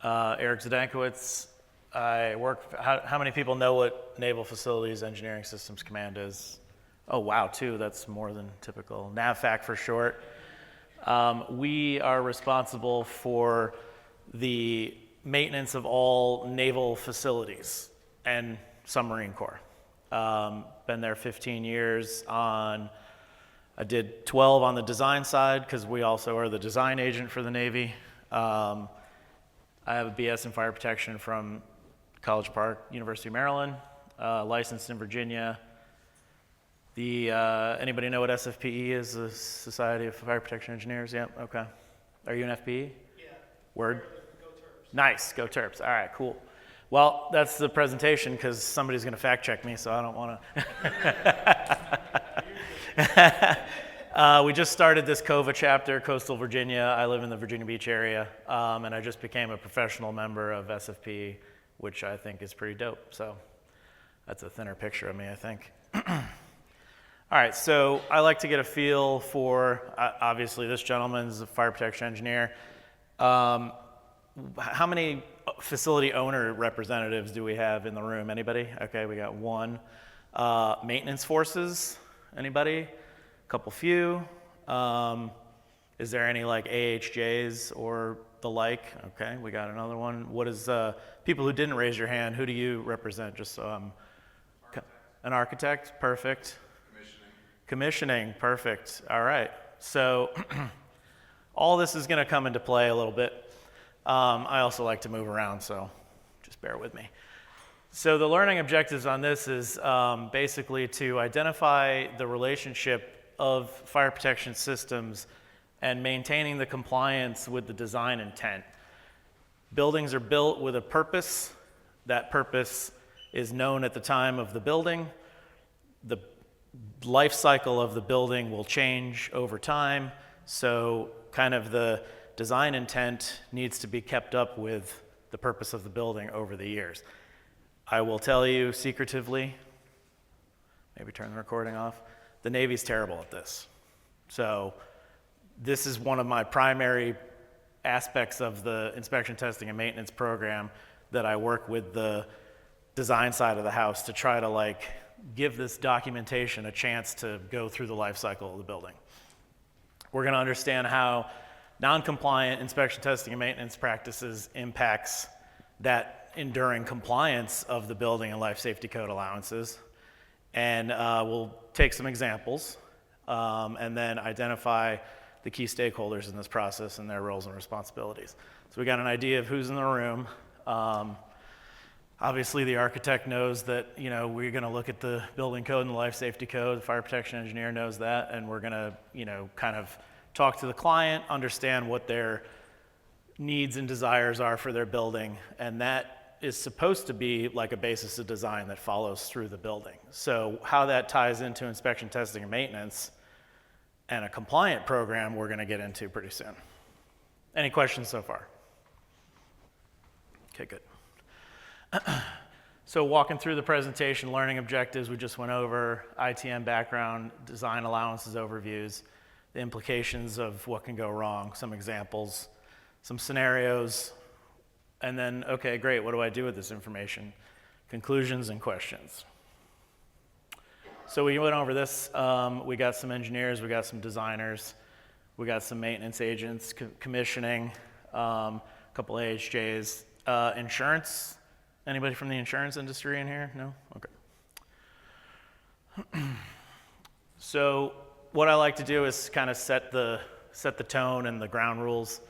Eric Zdankiewicz. I work, how many people know what Naval Facilities Engineering Systems Command is? Oh, wow, two, that's more than typical. NAVFAC for short. We are responsible for the maintenance of all naval facilities and submarine corps. Been there 15 years I did 12 on the design side because we also are the design agent for the Navy. I have a BS in fire protection from College Park, University of Maryland, licensed in Virginia. Anybody know what SFPE is? The Society of Fire Protection Engineers? Yep, okay. Are you an FPE? Yeah. Word? Go Terps. Nice, go Terps. All right, cool. Well, that's the presentation because somebody's going to fact check me, so I don't want to. We just started this COVA chapter, Coastal Virginia. I live in the Virginia Beach area, and I just became a professional member of SFP, which I think is pretty dope. So that's a thinner picture of me, I think. All right, so I like to get a feel for, obviously this gentleman's a fire protection engineer. How many facility owner representatives do we have in the room? Anybody? Okay, we got one. Maintenance forces, anybody? A couple few. Is there any like AHJs or the like? Okay, we got another one. What is, people who didn't raise your hand, who do you represent? Just so an architect, perfect. Commissioning, perfect. All right. So all this is going to come into play a little bit. I also like to move around, so just bear with me. So the learning objectives on this is basically to identify the relationship of fire protection systems and maintaining the compliance with the design intent. Buildings are built with a purpose. That purpose is known at the time of the building. The life cycle of the building will change over time, so kind of the design intent needs to be kept up with the purpose of the building over the years. I will tell you secretively, maybe turn the recording off, the Navy's terrible at this. So this is one of my primary aspects of the inspection, testing, and maintenance program that I work with the design side of the house to try to like give this documentation a chance to go through the life cycle of the building. We're going to understand how non-compliant inspection, testing, and maintenance practices impacts that enduring compliance of the building and life safety code allowances. And we'll take some examples and then identify the key stakeholders in this process and their roles and responsibilities. So we got an idea of who's in the room. Obviously, the architect knows that, you know, we're going to look at the building code and the life safety code. The fire protection engineer knows that, and we're going to, you know, kind of talk to the client, understand what their needs and desires are for their building, and that is supposed to be like a basis of design that follows through the building. So how that ties into inspection, testing, and maintenance and a compliant program we're going to get into pretty soon. Any questions so far? Okay, good. So walking through the presentation, learning objectives, we just went over, ITM background, design allowances overviews, the implications of what can go wrong, some examples, some scenarios, and then, okay, great, what do I do with this information? Conclusions and questions. So we went over this, we got some engineers, we got some designers, we got some maintenance agents, commissioning, a couple AHJs, insurance. Anybody from the insurance industry in here? No? Okay. So what I like to do is kind of set the tone and the ground rules.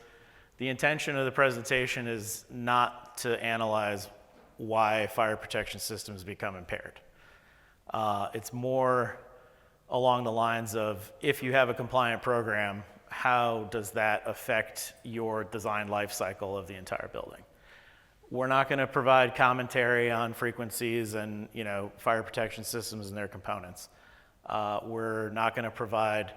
The intention of the presentation is not to analyze why fire protection systems become impaired. It's more along the lines of, if you have a compliant program, how does that affect your design life cycle of the entire building? We're not going to provide commentary on frequencies and, you know, fire protection systems and their components. We're not going to provide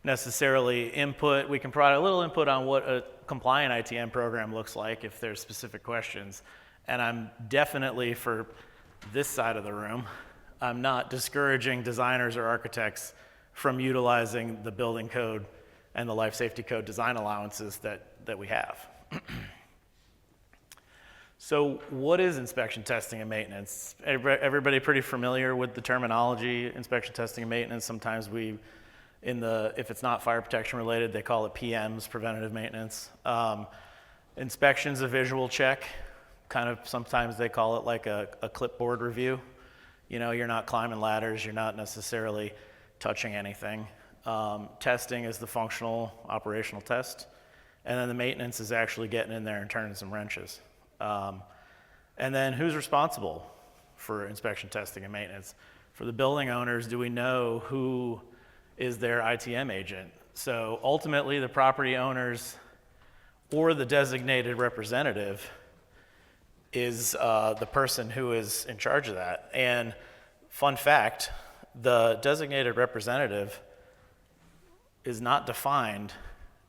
necessarily input. We can provide a little input on what a compliant ITM program looks like if there's specific questions. And I'm definitely, for this side of the room, I'm not discouraging designers or architects from utilizing the building code and the life safety code design allowances that we have. So what is inspection, testing, and maintenance? Everybody pretty familiar with the terminology, inspection, testing, and maintenance? Sometimes if it's not fire protection related, they call it PMs, preventative maintenance. Inspection's a visual check. Kind of sometimes they call it like a clipboard review. You're not climbing ladders, you're not necessarily touching anything. Testing is the functional, operational test. And then the maintenance is actually getting in there and turning some wrenches. And then who's responsible for inspection, testing, and maintenance? For the building owners, do we know who is their ITM agent? So ultimately, the property owners or the designated representative is the person who is in charge of that. And fun fact, the designated representative is not defined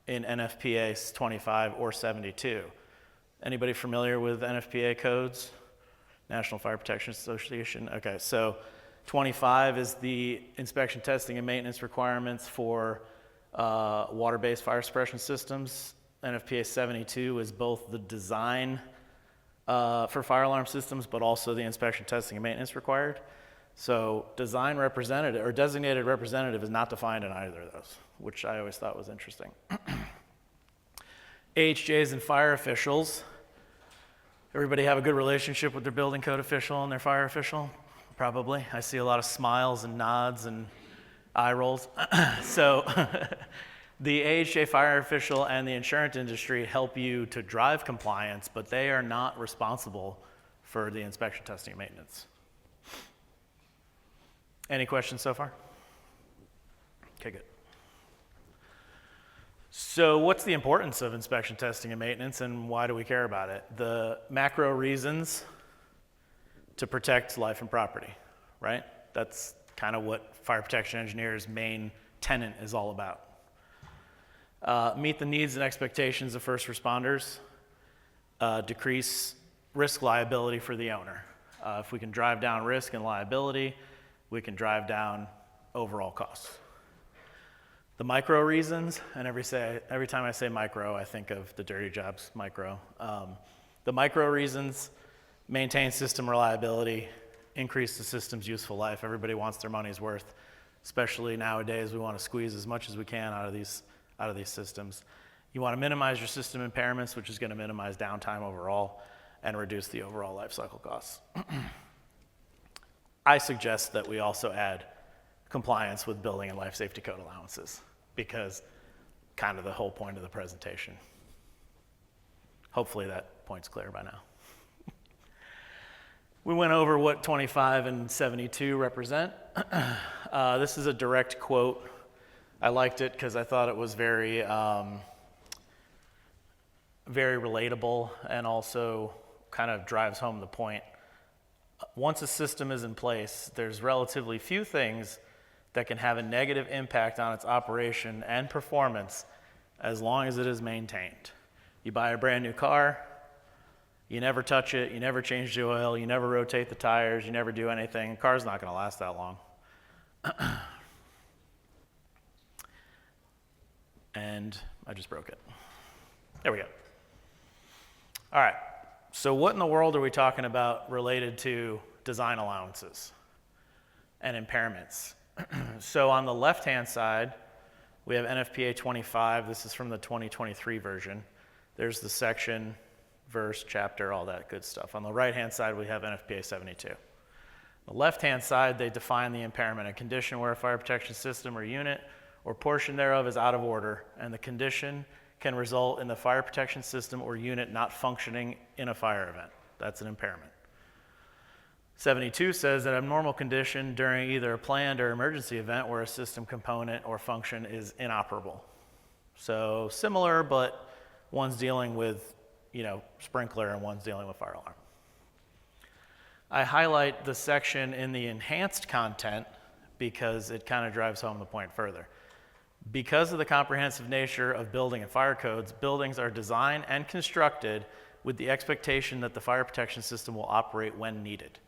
in NFPA 25 or 72. Anybody familiar with NFPA codes? National Fire Protection Association. Okay, so 25 is the inspection, testing, and maintenance requirements for water-based fire suppression systems. NFPA 72 is both the design for fire alarm systems, but also the inspection, testing, and maintenance required. So design representative or designated representative is not defined in either of those, which I always thought was interesting. AHJs and fire officials. Everybody have a good relationship with their building code official and their fire official? Probably. I see a lot of smiles and nods and eye rolls. So the AHJ fire official and the insurance industry help you to drive compliance, but they are not responsible for the inspection, testing, and maintenance. Any questions so far? Okay, good. So what's the importance of inspection, testing, and maintenance, and why do we care about it? The macro reasons to protect life and property, right? That's kind of what fire protection engineers' main tenet is all about. Meet the needs and expectations of first responders, decrease risk liability for the owner. If we can drive down risk and liability, we can drive down overall costs. The micro reasons, and every time I say micro, I think of the dirty jobs micro. The micro reasons: maintain system reliability, increase the system's useful life. Everybody wants their money's worth, especially nowadays. We want to squeeze as much as we can out of these systems. You want to minimize your system impairments, which is going to minimize downtime overall and reduce the overall life cycle costs. I suggest that we also add compliance with building and life safety code allowances, because kind of the whole point of the presentation. Hopefully that point's clear by now. We went over what 25 and 72 represent. This is a direct quote. I liked it because I thought it was very relatable, and also kind of drives home the point. Once a system is in place, there's relatively few things that can have a negative impact on its operation and performance as long as it is maintained. You buy a brand new car, you never touch it, you never change the oil, you never rotate the tires, you never do anything. The car's not going to last that long. And I just broke it. There we go. All right, so what in the world are we talking about related to design allowances and impairments? So on the left-hand side, we have NFPA 25. This is from the 2023 version. There's the section, verse, chapter, all that good stuff. On the right-hand side, we have NFPA 72. On the left-hand side, they define the impairment: a condition where a fire protection system or unit or portion thereof is out of order, and the condition can result in the fire protection system or unit not functioning in a fire event. That's an impairment. 72 says that abnormal condition during either a planned or emergency event where a system component or function is inoperable. So similar, but one's dealing with, sprinkler and one's dealing with fire alarm. I highlight the section in the enhanced content because it kind of drives home the point further. Because of the comprehensive nature of building and fire codes, buildings are designed and constructed with the expectation that the fire protection system will operate when needed.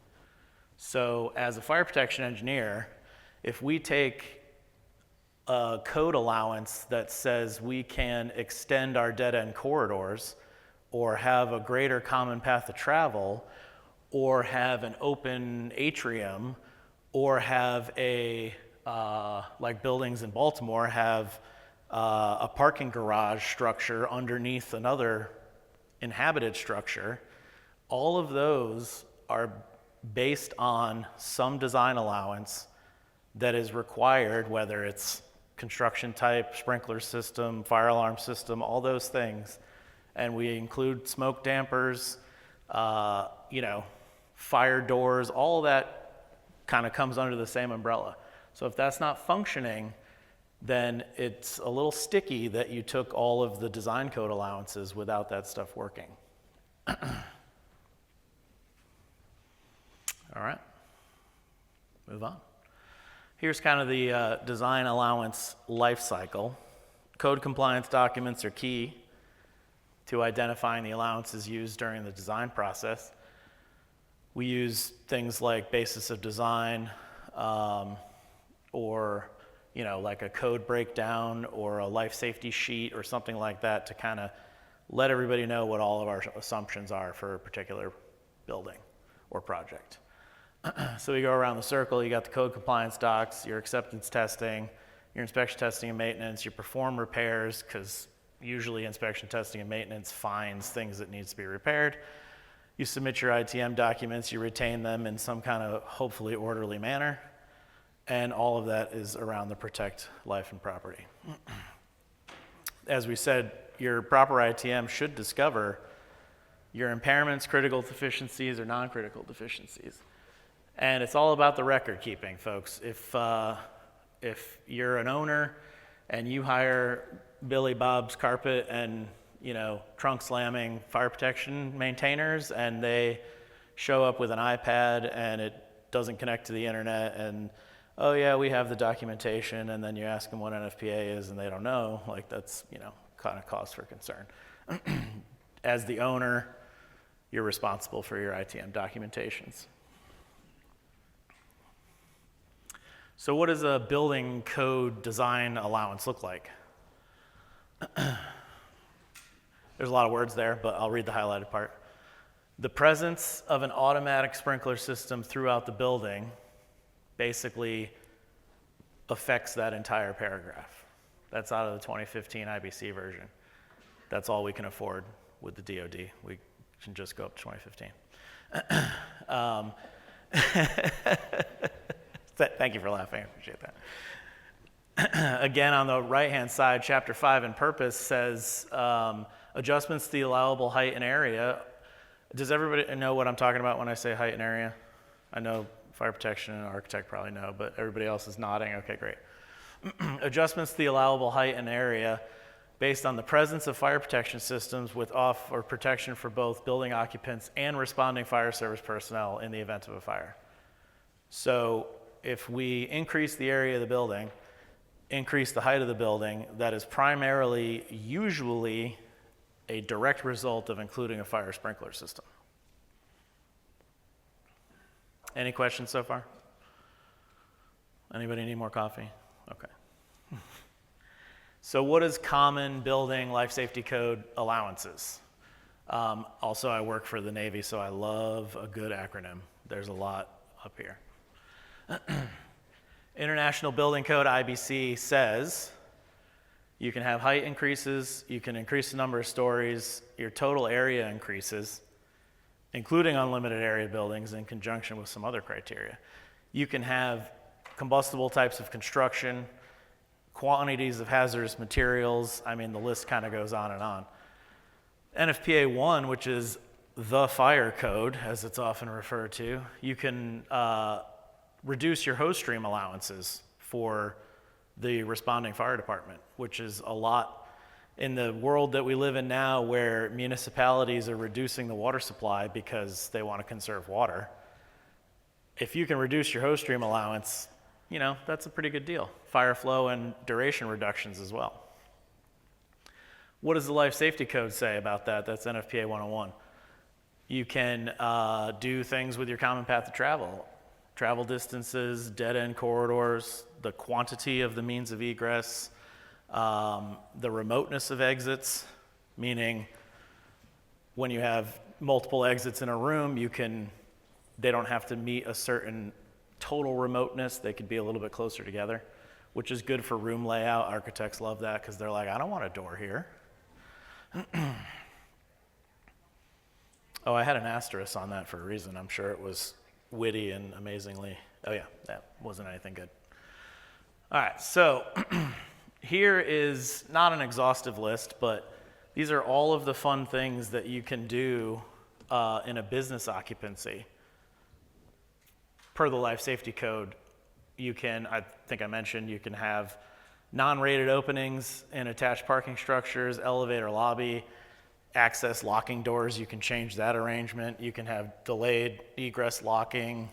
So as a fire protection engineer, if we take a code allowance that says we can extend our dead-end corridors or have a greater common path of travel, or have an open atrium, or have like buildings in Baltimore, have a parking garage structure underneath another inhabited structure. All of those are based on some design allowance that is required, whether it's construction type, sprinkler system, fire alarm system, all those things. And we include smoke dampers, fire doors, all of that kind of comes under the same umbrella. So if that's not functioning, then it's a little sticky that you took all of the design code allowances without that stuff working. All right, move on. Here's kind of the design allowance life cycle. Code compliance documents are key to identifying the allowances used during the design process. We use things like basis of design, or like a code breakdown or a life safety sheet or something like that to kind of let everybody know what all of our assumptions are for a particular building or project. So we go around the circle. You got the code compliance docs, your acceptance testing, your inspection testing and maintenance, you perform repairs, because usually inspection testing and maintenance finds things that needs to be repaired. You submit your ITM documents, you retain them in some kind of hopefully orderly manner, and all of that is around the protect life and property. As we said, your proper ITM should discover your impairments, critical deficiencies, or non-critical deficiencies. And it's all about the record keeping, folks. If you're an owner and you hire Billy Bob's carpet and trunk slamming fire protection maintainers, and they show up with an iPad and it doesn't connect to the internet, and oh yeah, we have the documentation, and then you ask them what NFPA is and they don't know, like that's kind of cause for concern. As the owner, you're responsible for your ITM documentations. So what does a building code design allowance look like? There's a lot of words there, but I'll read the highlighted part. The presence of an automatic sprinkler system throughout the building basically affects that entire paragraph. That's out of the 2015 IBC version. That's all we can afford with the DoD. We can just go up to 2015. Thank you for laughing, I appreciate that. Again, on the right-hand side, Chapter 5 in Purpose says adjustments to the allowable height and area. Does everybody know what I'm talking about when I say height and area? I know fire protection and architect probably know, but everybody else is nodding. Okay, great. Adjustments to the allowable height and area based on the presence of fire protection systems with off or protection for both building occupants and responding fire service personnel in the event of a fire. So if we increase the area of the building, increase the height of the building, that is primarily usually a direct result of including a fire sprinkler system. Any questions so far? Anybody need more coffee? Okay. So what is common building life safety code allowances? Also, I work for the Navy, so I love a good acronym. There's a lot up here. International Building Code, IBC, says you can have height increases, you can increase the number of stories, your total area increases, including unlimited area buildings in conjunction with some other criteria. You can have combustible types of construction, quantities of hazardous materials. I mean, the list kind of goes on and on. NFPA 1, which is the fire code, as it's often referred to, you can reduce your hose stream allowances for the responding fire department, which is a lot in the world that we live in now, where municipalities are reducing the water supply because they want to conserve water. If you can reduce your hose stream allowance, that's a pretty good deal. Fire flow and duration reductions as well. What does the life safety code say about that? That's NFPA 101. You can do things with your common path of travel distances, dead-end corridors, the quantity of the means of egress, the remoteness of exits, meaning when you have multiple exits in a room, they don't have to meet a certain total remoteness. They could be a little bit closer together, which is good for room layout. Architects love that because they're like, I don't want a door here. Oh, I had an asterisk on that for a reason. I'm sure it was witty and amazingly, oh yeah, that wasn't anything good. All right, so here is not an exhaustive list, but these are all of the fun things that you can do in a business occupancy. Per the life safety code, I think I mentioned, you can have non-rated openings in attached parking structures, elevator lobby, access locking doors, you can change that arrangement. You can have delayed egress locking,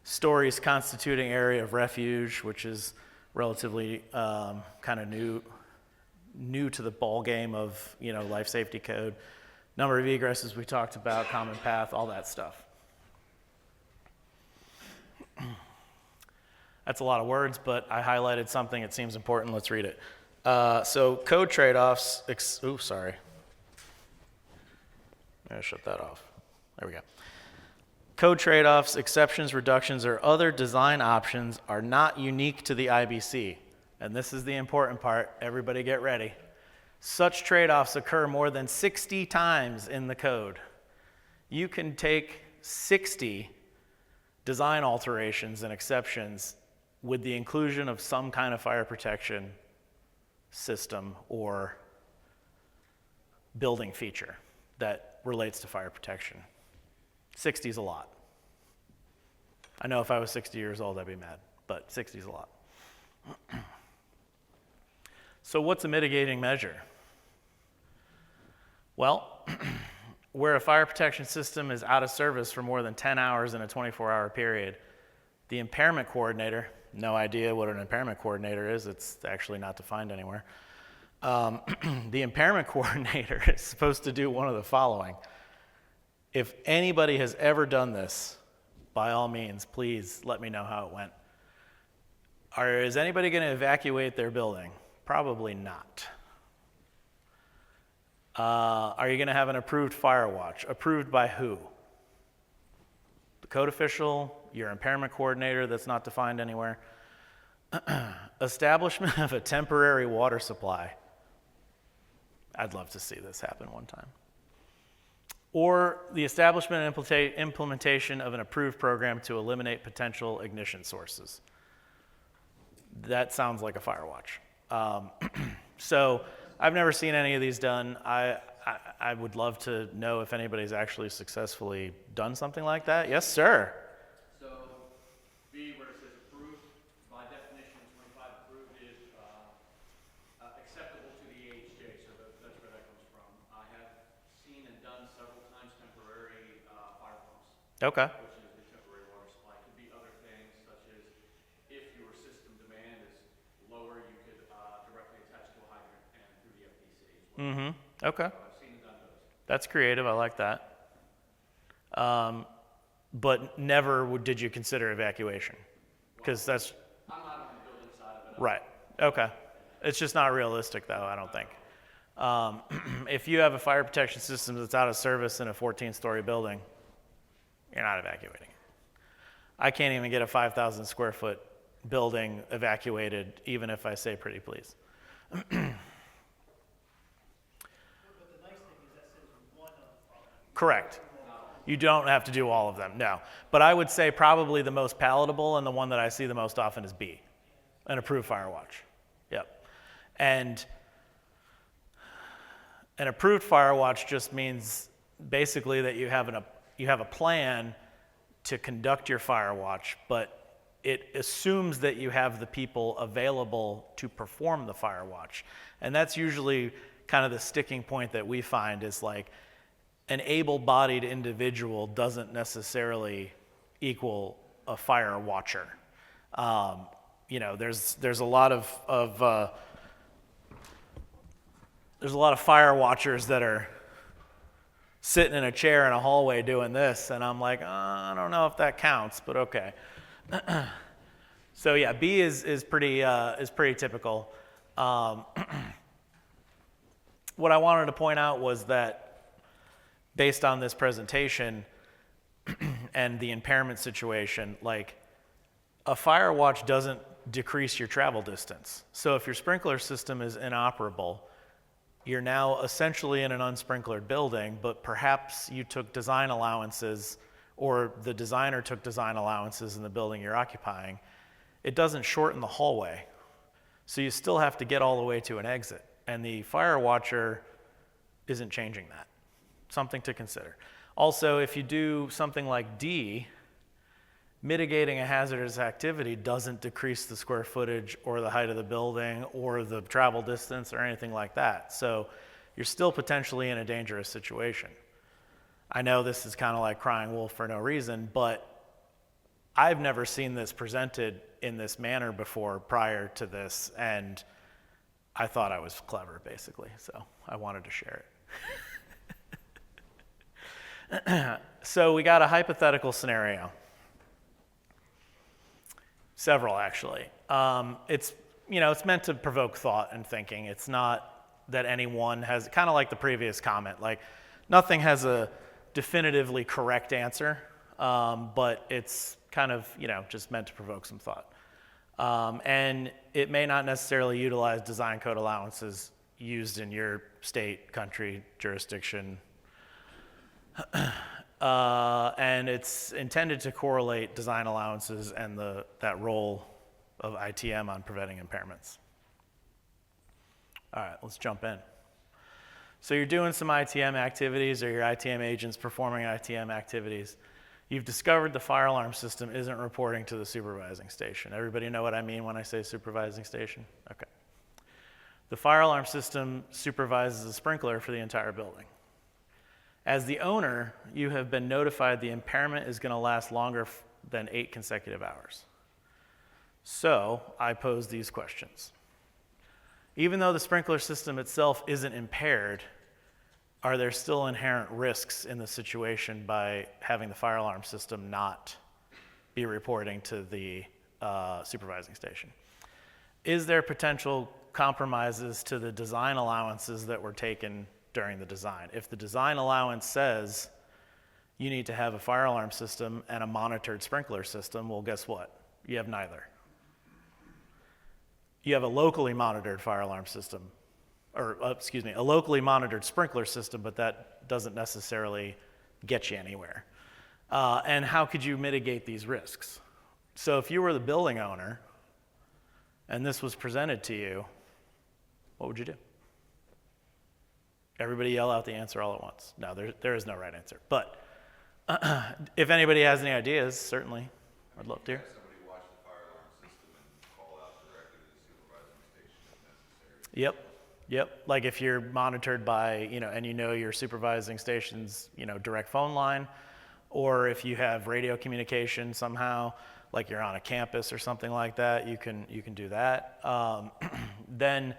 stories constituting area of refuge, which is relatively kind of new to the ball game of life safety code. Number of egresses we talked about, common path, all that stuff. That's a lot of words, but I highlighted something. It seems important. Let's read it. So code trade-offs. Sorry. I'm going to shut that off. There we go. Code trade-offs, exceptions, reductions, or other design options are not unique to the IBC. And this is the important part. Everybody get ready. Such trade-offs occur more than 60 times in the code. You can take 60 design alterations and exceptions with the inclusion of some kind of fire protection system or building feature that relates to fire protection. 60 is a lot. I know if I was 60 years old, I'd be mad, but 60 is a lot. So what's a mitigating measure? Well, where a fire protection system is out of service for more than 10 hours in a 24-hour period, the impairment coordinator, no idea what an impairment coordinator is, it's actually not defined anywhere. The impairment coordinator is supposed to do one of the following. If anybody has ever done this, by all means, please let me know how it went. Is anybody going to evacuate their building? Probably not. Are you going to have an approved fire watch? Approved by who? The code official, your impairment coordinator that's not defined anywhere. Establishment of a temporary water supply. I'd love to see this happen one time. Or the establishment and implementation of an approved program to eliminate potential ignition sources. That sounds like a fire watch. So I've never seen any of these done. I would love to know if anybody's actually successfully done something like that. Yes, sir. So B, where it says approved, by definition, 25 approved is acceptable to the AHJ, so that's where that comes from. I have seen and done several times temporary fire pumps. Okay. Which is the temporary water supply. It could be other things, such as if your system demand is lower, you could directly attach to a hydrant and through the FDC as well. Mm-hmm. Okay. So I've seen and done those. That's creative. I like that. But never did you consider evacuation? Because that's... I'm not on the building side of it. Right. Okay. It's just not realistic, though, I don't think. If you have a fire protection system that's out of service in a 14-story building, you're not evacuating. I can't even get a 5,000 square foot building evacuated, even if I say pretty please. But the nice thing is that says one of the following. Correct. You don't have to do all of them, no. But I would say probably the most palatable and the one that I see the most often is B, an approved fire watch. Yep. And an approved fire watch just means basically that you have a plan to conduct your fire watch, but it assumes that you have the people available to perform the fire watch. And that's usually kind of the sticking point that we find is like an able-bodied individual doesn't necessarily equal a fire watcher. There's a lot of fire watchers that are sitting in a chair in a hallway doing this, and I'm like, I don't know if that counts, but okay. So yeah, B is pretty typical. What I wanted to point out was that based on this presentation and the impairment situation, like a fire watch doesn't decrease your travel distance. So if your sprinkler system is inoperable, you're now essentially in an unsprinklered building, but perhaps you took design allowances or the designer took design allowances in the building you're occupying. It doesn't shorten the hallway. So you still have to get all the way to an exit. And the fire watcher isn't changing that. Something to consider. Also, if you do something like D, mitigating a hazardous activity doesn't decrease the square footage or the height of the building or the travel distance or anything like that. So you're still potentially in a dangerous situation. I know this is kind of like crying wolf for no reason, but I've never seen this presented in this manner before prior to this, and I thought I was clever, basically, so I wanted to share it. So we got a hypothetical scenario. Several, actually. It's meant to provoke thought and thinking. It's not that anyone has, kind of like the previous comment, like nothing has a definitively correct answer, but it's kind of, just meant to provoke some thought. And it may not necessarily utilize design code allowances used in your state, country, jurisdiction, and it's intended to correlate design allowances and that role of ITM on preventing impairments. All right, let's jump in. So you're doing some ITM activities, or your ITM agent's performing ITM activities. You've discovered the fire alarm system isn't reporting to the supervising station. Everybody know what I mean when I say supervising station? Okay. The fire alarm system supervises the sprinkler for the entire building. As the owner, you have been notified the impairment is going to last longer than 8 consecutive hours. So I pose these questions. Even though the sprinkler system itself isn't impaired, are there still inherent risks in the situation by having the fire alarm system not be reporting to the supervising station? Is there potential compromises to the design allowances that were taken during the design? If the design allowance says you need to have a fire alarm system and a monitored sprinkler system, well, guess what? You have neither. You have a locally monitored fire alarm system, or a locally monitored sprinkler system, but that doesn't necessarily get you anywhere. And how could you mitigate these risks? So if you were the building owner and this was presented to you, what would you do? Everybody yell out the answer all at once. No, there is no right answer. But if anybody has any ideas, certainly, I'd love to hear. Somebody watch the fire alarm system and call out directly to the supervising station if necessary. Yep. Like if you're monitored by, and your supervising station's, direct phone line, or if you have radio communication somehow, like you're on a campus or something like that, you can do that. Then,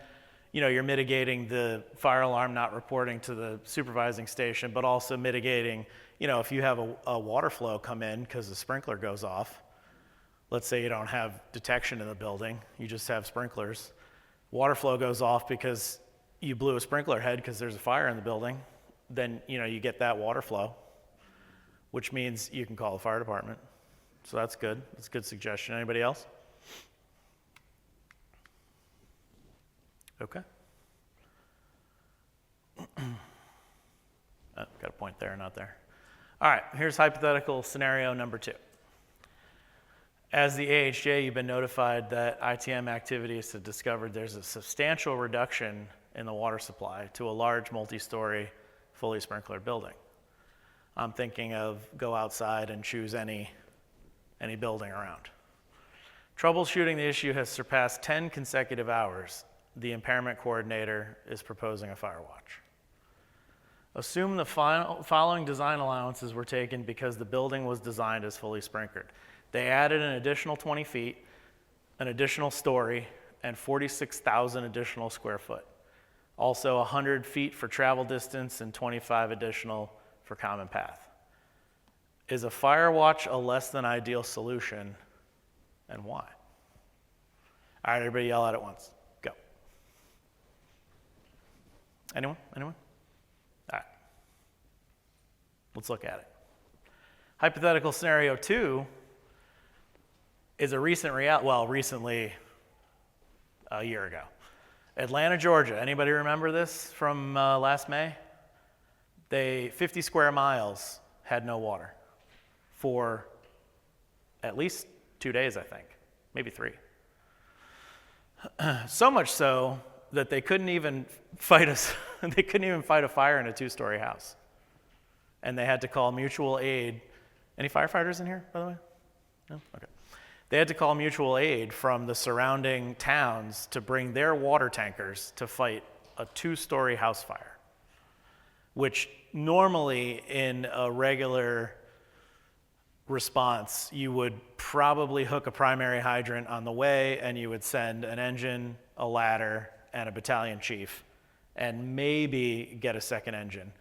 you're mitigating the fire alarm not reporting to the supervising station, but also mitigating, if you have a water flow come in because the sprinkler goes off. Let's say you don't have detection in the building, you just have sprinklers. Water flow goes off because you blew a sprinkler head because there's a fire in the building. Then, you get that water flow, which means you can call the fire department. So that's good. That's a good suggestion. Anybody else? Okay. Oh, got a point there, not there. All right, here's hypothetical scenario number 2. As the AHJ, you've been notified that ITM activities have discovered there's a substantial reduction in the water supply to a large multi-story, fully sprinklered building. I'm thinking of go outside and choose any building around. Troubleshooting the issue has surpassed 10 consecutive hours. The impairment coordinator is proposing a fire watch. Assume the following design allowances were taken because the building was designed as fully sprinkled. They added an additional 20 feet, an additional story, and 46,000 additional square foot. Also 100 feet for travel distance and 25 additional for common path. Is a fire watch a less than ideal solution, and why? All right, everybody yell out at once. Go. Anyone? All right. Let's look at it. Hypothetical scenario 2 is a recently a year ago. Atlanta, Georgia. Anybody remember this from last May? 50 square miles had no water for at least 2 days, I think, maybe 3. So much so that they couldn't even fight a fire in a 2-story house, and they had to call mutual aid. Any firefighters in here, by the way? No? Okay. They had to call mutual aid from the surrounding towns to bring their water tankers to fight a 2-story house fire, which normally in a regular response, you would probably hook a primary hydrant on the way, and you would send an engine, a ladder, and a battalion chief, and maybe get a second engine.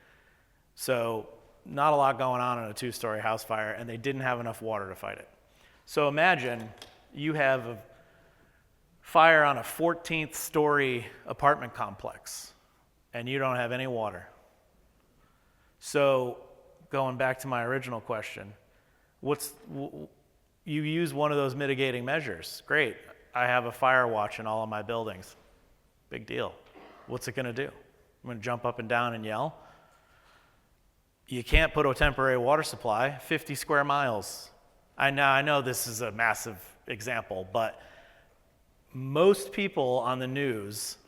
So not a lot going on in a 2-story house fire, and they didn't have enough water to fight it. So imagine you have a fire on a 14th story apartment complex, and you don't have any water. So going back to my original question, you use one of those mitigating measures. Great, I have a fire watch in all of my buildings. Big deal. What's it gonna do? I'm gonna jump up and down and yell? You can't put a temporary water supply, 50 square miles. I know this is a massive example, but most people on the news,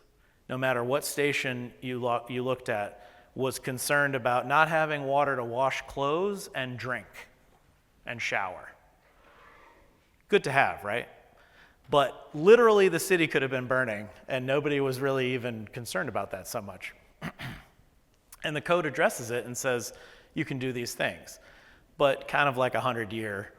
no matter what station you looked at, was concerned about not having water to wash clothes and drink and shower. Good to have, right? But literally the city could have been burning, and nobody was really even concerned about that so much. And the code addresses it and says you can do these things, but kind of like a 100-year,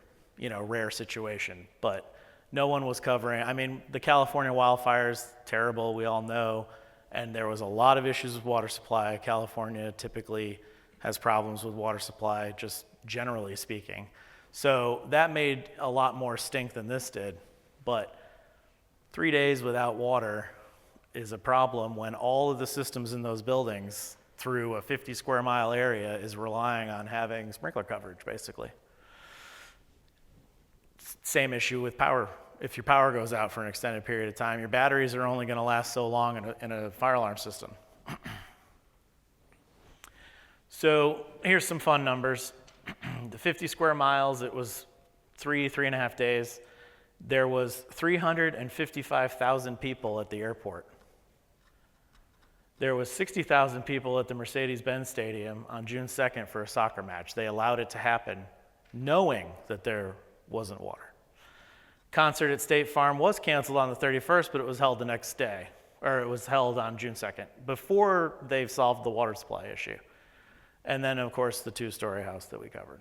rare situation. But no one was covering. I mean, the California wildfires, terrible, we all know, and there was a lot of issues with water supply. California typically has problems with water supply, just generally speaking. So that made a lot more stink than this did. But 3 days without water is a problem when all of the systems in those buildings through a 50 square mile area is relying on having sprinkler coverage, basically. Same issue with power. If your power goes out for an extended period of time, your batteries are only going to last so long in a fire alarm system. So here's some fun numbers. The 50 square miles, it was 3.5 days. There was 355,000 people at the airport. There was 60,000 people at the Mercedes-Benz Stadium on June 2nd for a soccer match. They allowed it to happen knowing that there wasn't water. Concert at State Farm was canceled on the 31st, but it was held the next day, or it was held on June 2nd, before they've solved the water supply issue. And then, of course, the 2-story house that we covered.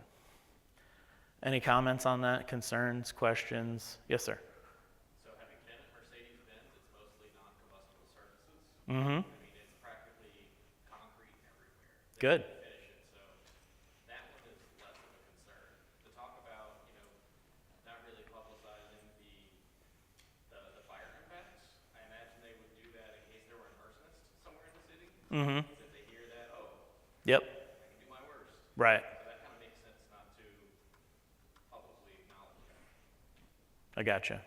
Any comments on that? Concerns, questions? Yes, sir. So having been at Mercedes-Benz, it's mostly non-combustible surfaces. Mm-hmm. I mean, it's practically concrete everywhere. Good. They finish it, so that one is less of a concern. To talk about, not really publicizing the fire impacts, I imagine they would do that in case there were an arsonist somewhere in the city. Mm-hmm. If they hear that, Yep. I can do my worst. Right. So that kind of makes sense not to publicly acknowledge that. I gotcha.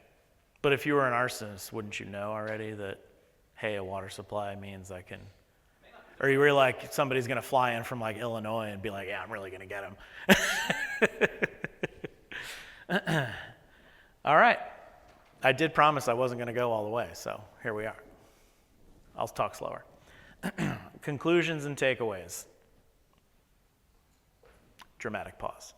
But if you were an arsonist, wouldn't you know already that, hey, a water supply means I can... Or you were like, somebody's going to fly in from like Illinois and be like, yeah, I'm really going to get him. All right. I did promise I wasn't going to go all the way, so here we are. I'll talk slower. Conclusions and takeaways. Dramatic pause.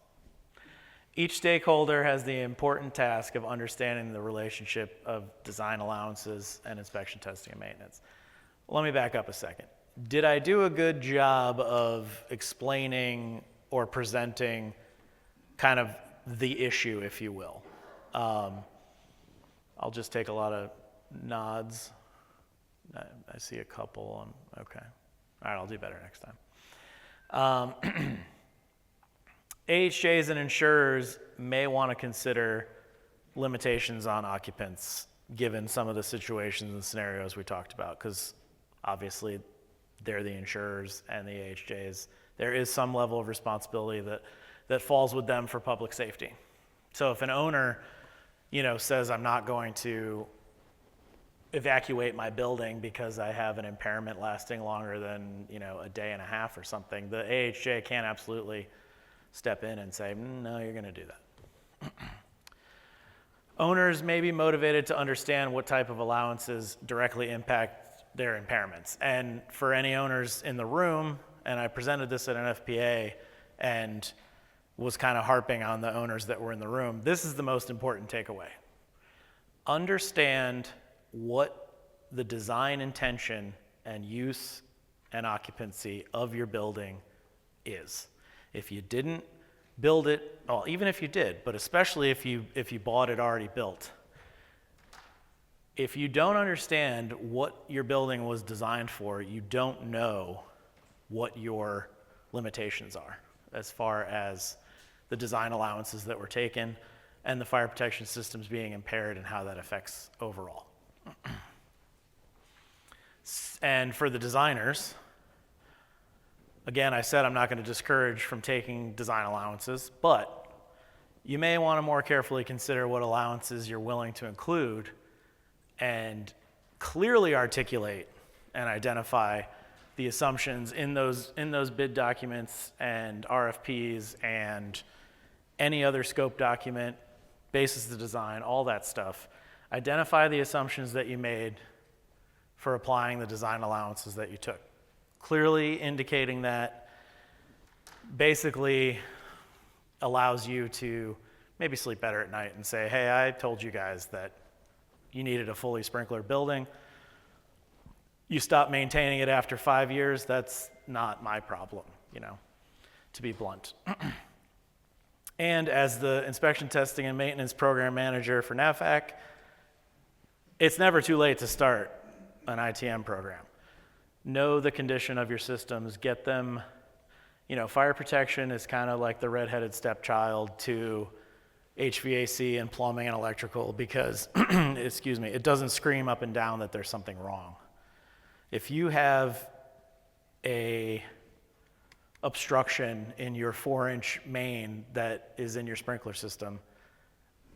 Each stakeholder has the important task of understanding the relationship of design allowances and inspection, testing, and maintenance. Let me back up a second. Did I do a good job of explaining or presenting kind of the issue, if you will? I'll just take a lot of nods. I see a couple. Okay. All right, I'll do better next time. AHJs and insurers may want to consider limitations on occupants given some of the situations and scenarios we talked about, because obviously they're the insurers and the AHJs there is some level of responsibility that falls with them for public safety. So if an owner, says I'm not going to evacuate my building because I have an impairment lasting longer than, a day and a half or something, the AHJ can absolutely step in and say, no, you're going to do that. Owners may be motivated to understand what type of allowances directly impact their impairments. And for any owners in the room, and I presented this at NFPA and was kind of harping on the owners that were in the room, this is the most important takeaway. Understand what the design intention and use and occupancy of your building is. If you didn't build it, well, even if you did, but especially if you bought it already built, if you don't understand what your building was designed for, you don't know what your limitations are as far as the design allowances that were taken and the fire protection systems being impaired and how that affects overall. And for the designers, again, I said I'm not going to discourage from taking design allowances, but you may want to more carefully consider what allowances you're willing to include and clearly articulate and identify the assumptions in those bid documents and RFPs and any other scope document, basis of design, all that stuff. Identify the assumptions that you made for applying the design allowances that you took. Clearly indicating that basically allows you to maybe sleep better at night and say, hey, I told you guys that you needed a fully sprinkler building. You stopped maintaining it after 5 years, that's not my problem, to be blunt. And as the inspection, testing, and maintenance program manager for NAVFAC, it's never too late to start an ITM program. Know the condition of your systems, get them, fire protection is kind of like the redheaded stepchild to HVAC and plumbing and electrical because, it doesn't scream up and down that there's something wrong. If you have a obstruction in your 4-inch main that is in your sprinkler system,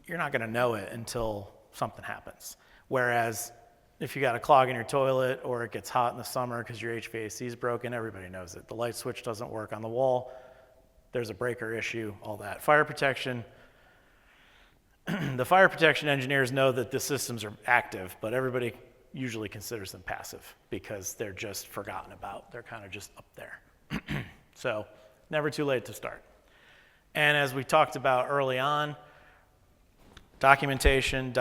you're not going to know it until something happens. Whereas if you got a clog in your toilet or it gets hot in the summer because your HVAC is broken, everybody knows it. The light switch doesn't work on the wall, there's a breaker issue, all that. Fire protection, the fire protection engineers know that the systems are active, but everybody usually considers them passive because they're just forgotten about. They're kind of just up there. So never too late to start. And as we talked about early on, documentation.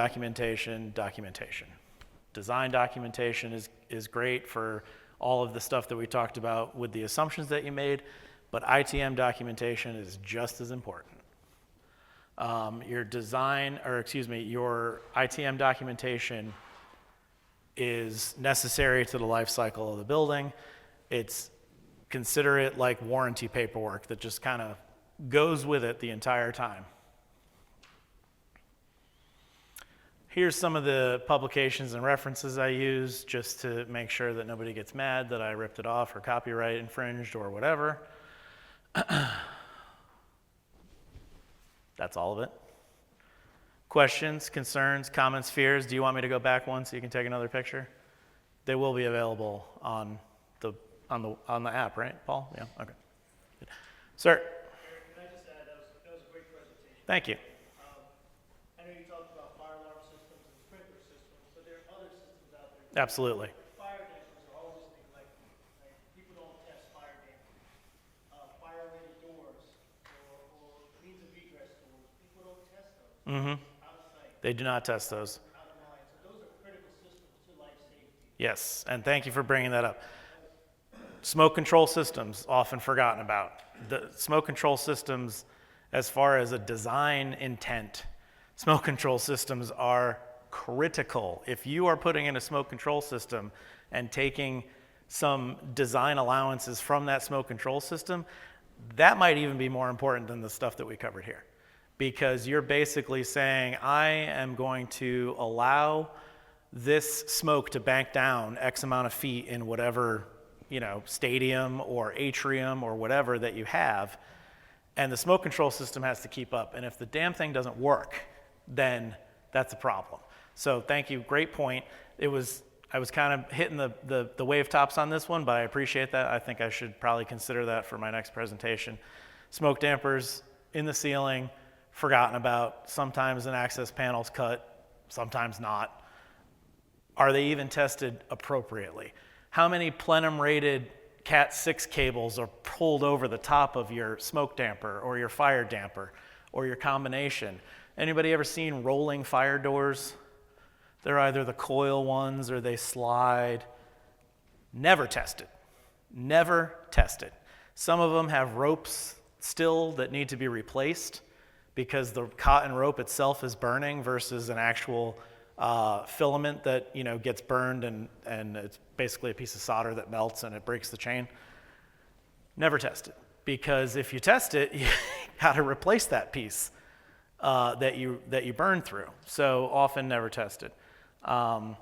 Design documentation is great for all of the stuff that we talked about with the assumptions that you made, but ITM documentation is just as important. Your ITM documentation is necessary to the life cycle of the building. Consider it like warranty paperwork that just kind of goes with it the entire time. Here's some of the publications and references I use just to make sure that nobody gets mad that I ripped it off or copyright infringed or whatever. That's all of it. Questions, concerns, comments, fears? Do you want me to go back one so you can take another picture? They will be available on the app, right, Paul? Yeah, okay. Good. Sir? Eric, can I just add, that was a great presentation. Thank you. I know you talked about fire alarm systems and sprinkler systems, but there are other systems out there. Absolutely. Fire dampers are always neglected. Like, people don't test fire dampers. Fire-rated doors or means of egress doors, people don't test those. Mm-hmm. Out of sight, They do not test those. out of mind. So those are critical systems to life safety. Yes, and thank you for bringing that up. Smoke control systems, often forgotten about. The smoke control systems, as far as a design intent, smoke control systems are critical. If you are putting in a smoke control system and taking some design allowances from that smoke control system, that might even be more important than the stuff that we covered here. Because you're basically saying, I am going to allow this smoke to bank down X amount of feet in whatever stadium or atrium or whatever that you have, and the smoke control system has to keep up. And if the damn thing doesn't work, then that's a problem. So thank you, great point. I was kind of hitting the wave tops on this one, but I appreciate that. I think I should probably consider that for my next presentation. Smoke dampers in the ceiling, forgotten about. Sometimes an access panel's cut, sometimes not. Are they even tested appropriately? How many plenum-rated Cat 6 cables are pulled over the top of your smoke damper or your fire damper or your combination? Anybody ever seen rolling fire doors? They're either the coil ones or they slide. Never tested. Never tested. Some of them have ropes still that need to be replaced because the cotton rope itself is burning versus an actual filament that gets burned and it's basically a piece of solder that melts and it breaks the chain. Never tested, because if you test it, you got to replace that piece that you burned through. So often never tested. I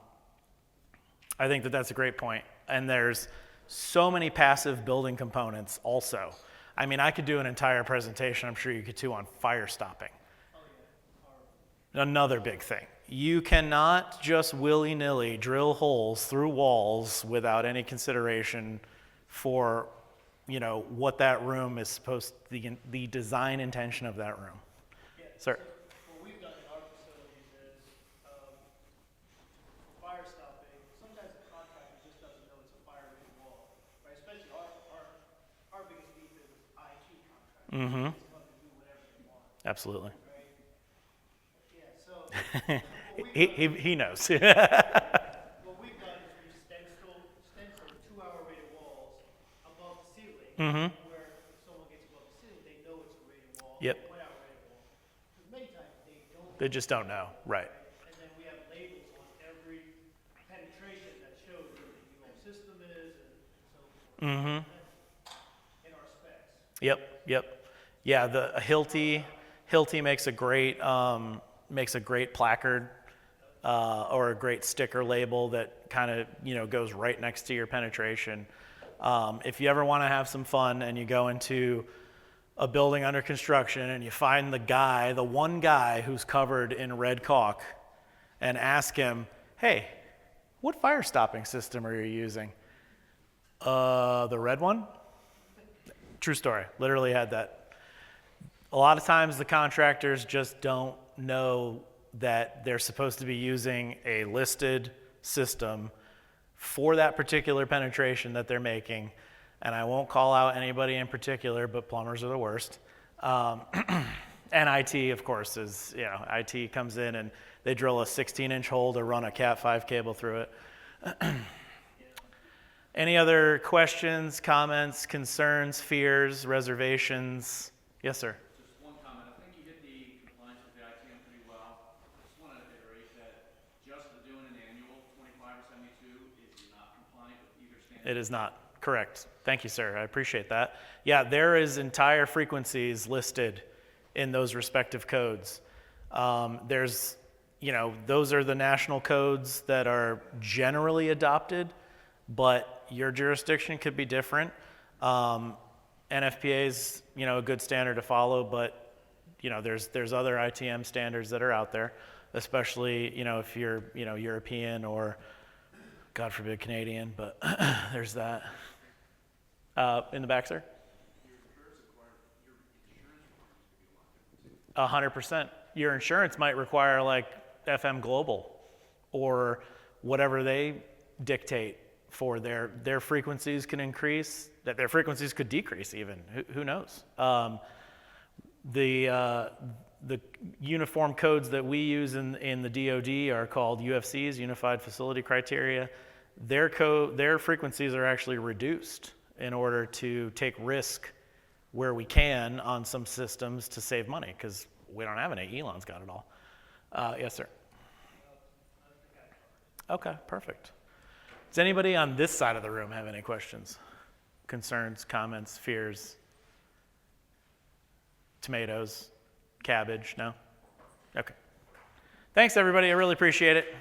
think that's a great point. And there's so many passive building components also. I mean, I could do an entire presentation, I'm sure you could too, on fire stopping. Another big thing. You cannot just willy-nilly drill holes through walls without any consideration for, what that room is supposed to, the design intention of that room. Yeah, Sir. So what we've done in our facilities is, for fire stopping, sometimes the contractor just doesn't know it's a fire-rated wall, right? Especially our biggest beef is IT contractors. Mm-hmm. They just come and do whatever they want, Absolutely. right? Yeah, so what we've He knows. what we've done is we've stenciled 2-hour rated walls above the ceiling, Mm-hmm. where if someone gets above the ceiling, they know it's a rated wall. Yep. 1-hour rated wall. Because many times they don't. They just don't know. Right. And then we have labels on every penetration that shows where the UL system is and so forth. Mm-hmm. In our specs. Yep. Yeah, the Hilti makes a great placard or a great sticker label that kind of goes right next to your penetration. If you ever want to have some fun and you go into a building under construction and you find the one guy who's covered in red caulk, and ask him, hey, what fire stopping system are you using? The red one? True story, literally had that. A lot of times the contractors just don't know that they're supposed to be using a listed system for that particular penetration that they're making. And I won't call out anybody in particular, but plumbers are the worst. And IT, of course, is, IT comes in and they drill a 16-inch hole to run a Cat 5 cable through it. Any other questions, comments, concerns, fears, reservations? Yes, sir. Just one comment. I think you hit the compliance with the ITM pretty well. I just want to iterate that just doing an annual 25 or 72 is not compliant with either standard. It is not. Correct. Thank you, sir. I appreciate that. Yeah, there is entire frequencies listed in those respective codes. There's, those are the national codes that are generally adopted, but your jurisdiction could be different. NFPA is, a good standard to follow, but, there's other ITM standards that are out there, especially, if you're, European or, God forbid, Canadian, but there's that. In the back, sir? 100%. Your insurance might require like FM Global or whatever they dictate for their frequencies can increase, that their frequencies could decrease even. Who knows? The uniform codes that we use in the DoD are called UFCs, Unified Facility Criteria. Their frequencies are actually reduced in order to take risk where we can on some systems to save money, because we don't have any. Elon's got it all. Yes, sir. Okay, perfect. Does anybody on this side of the room have any questions, concerns, comments, fears? Tomatoes, cabbage, no? Okay. Thanks, everybody. I really appreciate it.